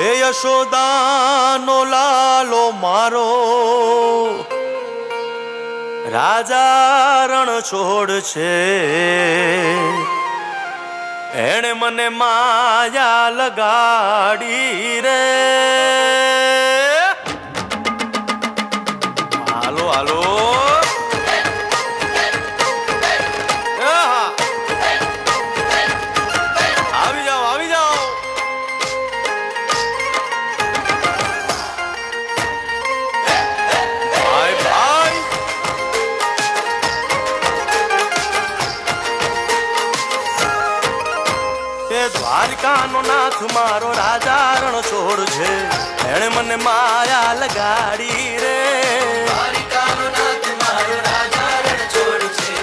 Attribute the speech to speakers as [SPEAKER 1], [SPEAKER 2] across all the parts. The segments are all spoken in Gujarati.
[SPEAKER 1] હે યશોદાનો લાલો મારો રાજા રણ છોડ છે, એણે મને માયા લગાડી રે. હાલો હાલો આવી જાઓ આવી જાઓ. ભાઈ ભાઈ એ દ્વારકાનો નાથ મારો રાજા રણ છોડ છે, એણે મને માયા લગાડી રે.
[SPEAKER 2] દ્વારકાનો નાથ મારો રાજા રણ છોડ છે,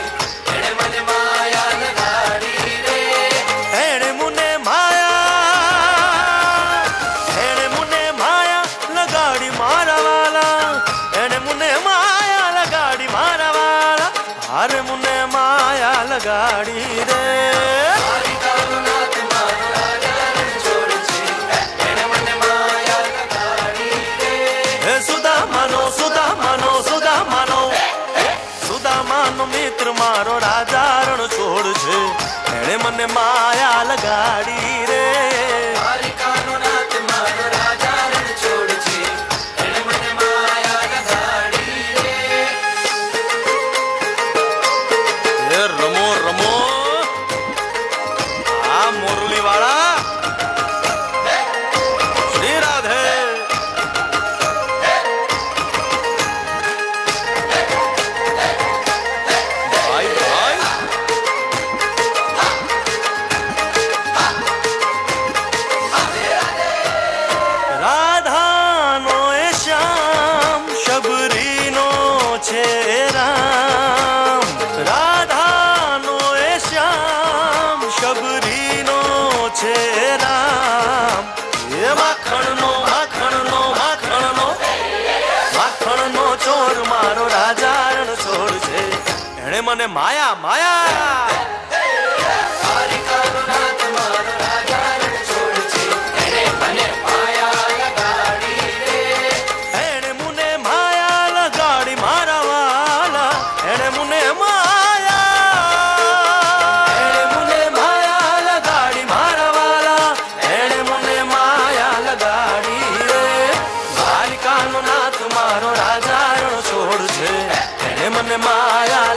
[SPEAKER 2] એણે મને માયા લગાડી રે.
[SPEAKER 1] એણે મને માયા લગાડી મારા વાલા, એણે મને માયા લગાડી મારા વાલા, હારે મને માયા લગાડી રે.
[SPEAKER 2] દ્વારકાનો નાથ મારો રાજા રણ છોડ છે, એણે મને માયા લગાડી રે.
[SPEAKER 1] હે સુદામાનો સુદામાનો સુદામાનો સુદામાનો મિત્ર મારો રાજા રણ છોડ છે, એણે મને માયા લગાડી રે.
[SPEAKER 2] દ્વારકાનો નાથ મારો રાજા રણ છોડ છે, એણે મને માયા લગાડી રે.
[SPEAKER 1] એ રમો રમો આ મોરલી વાળા શ્રી રાધે. ભાઈ ભાઈ રાધાનો એ શ્યામ શબરીનો છે રામ, રાધાનો એ શ્યામ શબરીનો છે રામ. એ માખણનો માખણનો માખણનો માખણનો ચોર મારો રાજા રણ છોડ છે, એણે મને માયા માયા.
[SPEAKER 2] દ્વારકાનો નાથ મારો રાજા રણ છોડ છે, એણે મને માયા લગાડી રે.
[SPEAKER 1] એણે મને માયા લગાડી મારા વાલા, એણે મને માયા લગાડી મારા વાલા, એણે મને માયા લગાડી રે. દ્વારકાનો નાથ મારો રાજા રણ છોડ છે, એણે મને માયા